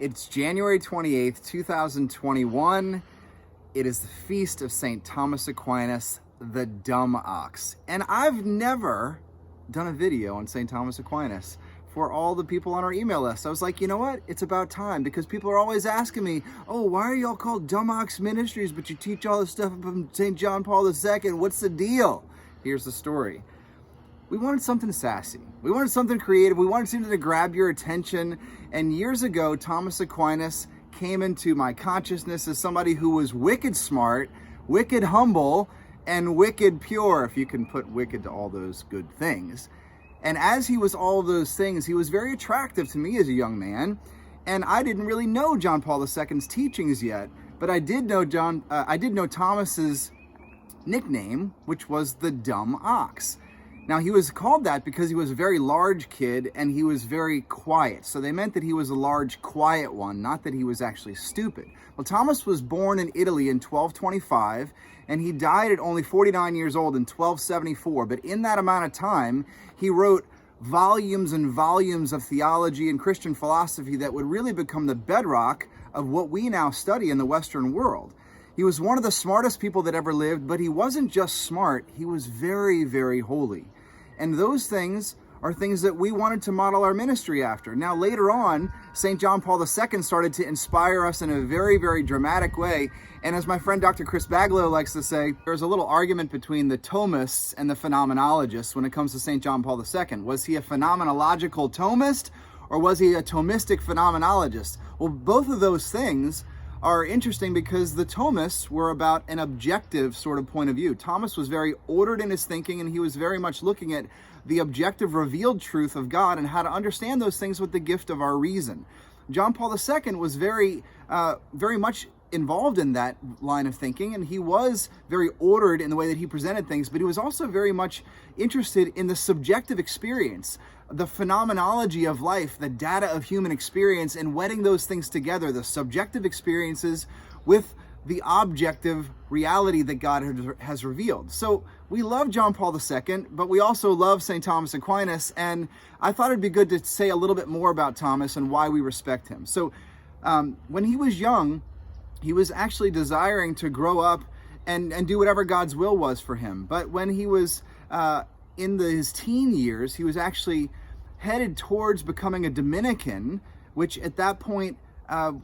It's January 28th, 2021. It is the feast of St. Thomas Aquinas, the dumb ox. And I've never done a video on St. Thomas Aquinas for all the people on our email list. I was like, you know what? It's about time, because people are always asking me, oh, why are y'all called Dumb Ox Ministries, but you teach all this stuff from St. John Paul II? What's the deal? Here's the story. We wanted something sassy. We wanted something creative. We wanted something to grab your attention. And years ago, Thomas Aquinas came into my consciousness as somebody who was wicked smart, wicked humble, and wicked pure, if you can put wicked to all those good things. And as he was all of those things, he was very attractive to me as a young man. And I didn't really know John Paul II's teachings yet, but I did know Thomas's nickname, which was the dumb ox. Now, he was called that because he was a very large kid and he was very quiet. So they meant that he was a large, quiet one, not that he was actually stupid. Well, Thomas was born in Italy in 1225, and he died at only 49 years old in 1274. But in that amount of time, he wrote volumes and volumes of theology and Christian philosophy that would really become the bedrock of what we now study in the Western world. He was one of the smartest people that ever lived, but he wasn't just smart, he was very, very holy. And those things are things that we wanted to model our ministry after. Now, later on, St. John Paul II started to inspire us in a very, very dramatic way. And as my friend Dr. Chris Baglow likes to say, there's a little argument between the Thomists and the phenomenologists when it comes to St. John Paul II. Was he a phenomenological Thomist, or was he a Thomistic phenomenologist? Well, both of those things are interesting because the Thomists were about an objective sort of point of view. Thomas was very ordered in his thinking, and he was very much looking at the objective revealed truth of God and how to understand those things with the gift of our reason. John Paul II was very much involved in that line of thinking, and he was very ordered in the way that he presented things, but he was also very much interested in the subjective experience, the phenomenology of life, the data of human experience, and wedding those things together, the subjective experiences with the objective reality that God has revealed. So we love John Paul II, but we also love St. Thomas Aquinas, and I thought it'd be good to say a little bit more about Thomas and why we respect him. So when he was young, he was actually desiring to grow up and do whatever God's will was for him. But when he was in his teen years, he was actually headed towards becoming a Dominican, which at that point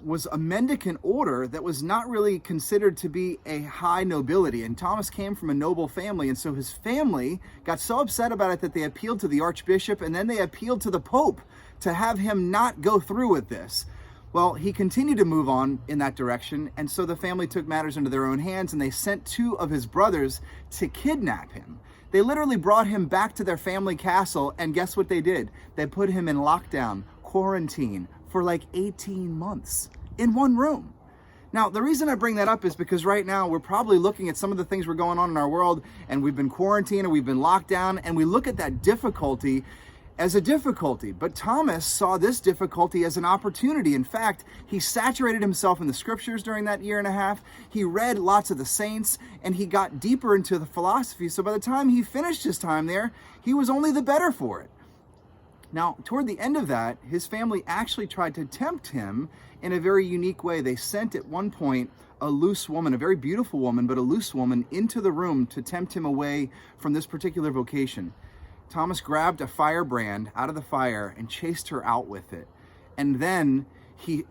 was a mendicant order that was not really considered to be a high nobility. And Thomas came from a noble family, and so his family got so upset about it that they appealed to the archbishop, and then they appealed to the Pope to have him not go through with this. Well, he continued to move on in that direction, and so the family took matters into their own hands, and they sent two of his brothers to kidnap him. They literally brought him back to their family castle, and guess what they did? They put him in lockdown, quarantine, for like 18 months in one room. Now, the reason I bring that up is because right now we're probably looking at some of the things we're going on in our world, and we've been quarantined and we've been locked down, and we look at that difficulty as a difficulty. But Thomas saw this difficulty as an opportunity. In fact, he saturated himself in the scriptures during that year and a half. He read lots of the saints, and he got deeper into the philosophy. So by the time he finished his time there, he was only the better for it. Now, toward the end of that, his family actually tried to tempt him in a very unique way. They sent at one point a loose woman, a very beautiful woman, but a loose woman, into the room to tempt him away from this particular vocation. Thomas grabbed a firebrand out of the fire and chased her out with it. And then he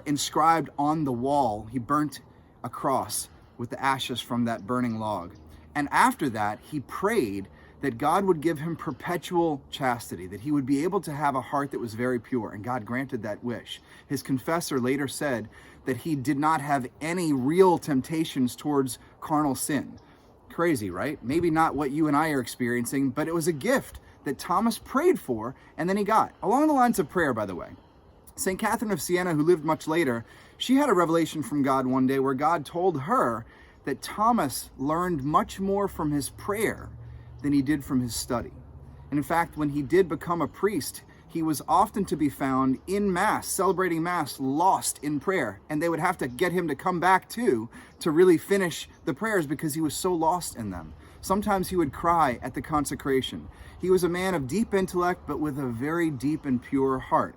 inscribed on the wall, he burnt a cross with the ashes from that burning log. And after that, he prayed that God would give him perpetual chastity, that he would be able to have a heart that was very pure, and God granted that wish. His confessor later said that he did not have any real temptations towards carnal sin. Crazy, right? Maybe not what you and I are experiencing, but it was a gift that Thomas prayed for, and then he got. Along the lines of prayer, by the way. St. Catherine of Siena, who lived much later, she had a revelation from God one day where God told her that Thomas learned much more from his prayer than he did from his study. And in fact, when he did become a priest, he was often to be found in Mass, celebrating Mass, lost in prayer. And they would have to get him to come back to really finish the prayers because he was so lost in them. Sometimes he would cry at the consecration. He was a man of deep intellect, but with a very deep and pure heart.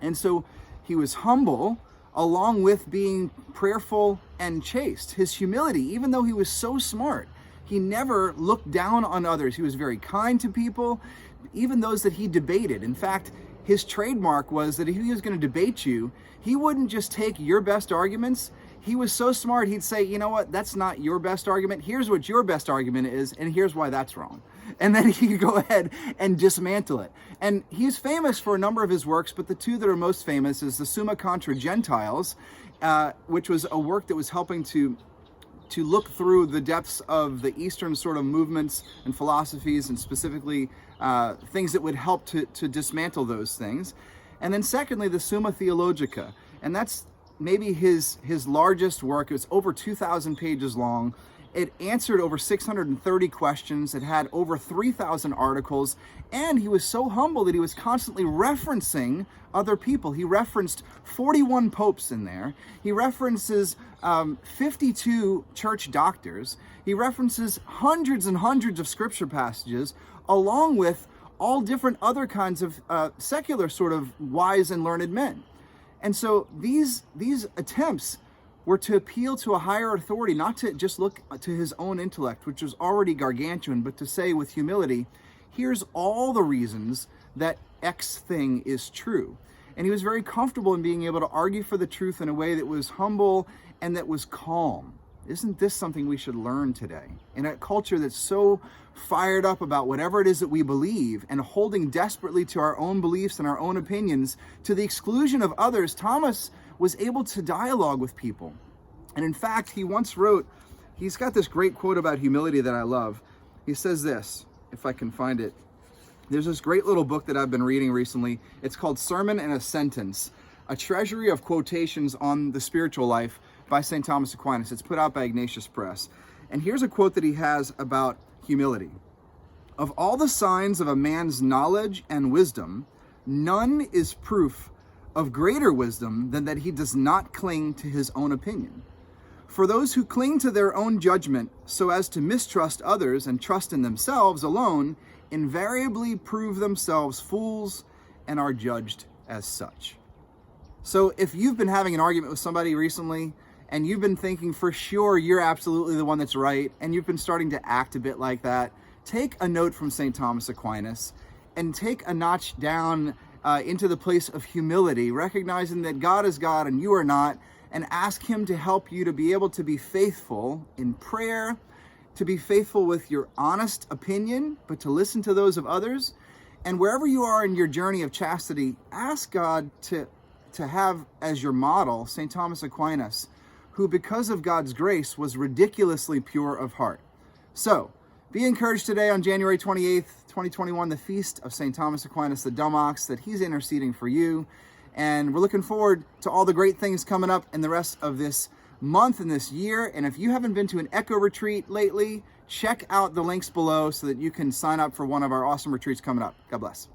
And so He was humble, along with being prayerful and chaste. His humility, even though he was so smart, he never looked down on others. He was very kind to people, even those that he debated. In fact, his trademark was that if he was going to debate you, he wouldn't just take your best arguments. He was so smart, he'd say, you know what, that's not your best argument. Here's what your best argument is, and here's why that's wrong. And then he could go ahead and dismantle it. And he's famous for a number of his works, but the two that are most famous is the Summa Contra Gentiles, which was a work that was helping to look through the depths of the Eastern sort of movements and philosophies, and specifically things that would help to dismantle those things. And then secondly, the Summa Theologica. And that's maybe his largest work. It was over 2,000 pages long. It answered over 630 questions. It had over 3,000 articles. And he was so humble that he was constantly referencing other people. He referenced 41 popes in there. He references 52 church doctors. He references hundreds and hundreds of scripture passages, along with all different other kinds of secular sort of wise and learned men. And so these attempts were to appeal to a higher authority, not to just look to his own intellect, which was already gargantuan, but to say with humility, here's all the reasons that X thing is true. And he was very comfortable in being able to argue for the truth in a way that was humble and that was calm. Isn't this something we should learn today? In a culture that's so fired up about whatever it is that we believe and holding desperately to our own beliefs and our own opinions to the exclusion of others, Thomas was able to dialogue with people. And in fact, he once wrote, he's got this great quote about humility that I love. He says this, if I can find it. There's this great little book that I've been reading recently. It's called Sermon and a Sentence, a treasury of quotations on the spiritual life by St. Thomas Aquinas. It's put out by Ignatius Press. And here's a quote that he has about humility. Of all the signs of a man's knowledge and wisdom, none is proof of greater wisdom than that he does not cling to his own opinion. For those who cling to their own judgment so as to mistrust others and trust in themselves alone, invariably prove themselves fools and are judged as such. So if you've been having an argument with somebody recently, and you've been thinking for sure you're absolutely the one that's right, and you've been starting to act a bit like that, take a note from St. Thomas Aquinas and take a notch down into the place of humility, recognizing that God is God and you are not, and ask him to help you to be able to be faithful in prayer, to be faithful with your honest opinion, but to listen to those of others. And wherever you are in your journey of chastity, ask God to have as your model St. Thomas Aquinas, who because of God's grace was ridiculously pure of heart. So, be encouraged today on January 28th, 2021, the feast of St. Thomas Aquinas, the Dumb Ox, that he's interceding for you. And we're looking forward to all the great things coming up in the rest of this month and this year. And if you haven't been to an Echo retreat lately, check out the links below so that you can sign up for one of our awesome retreats coming up. God bless.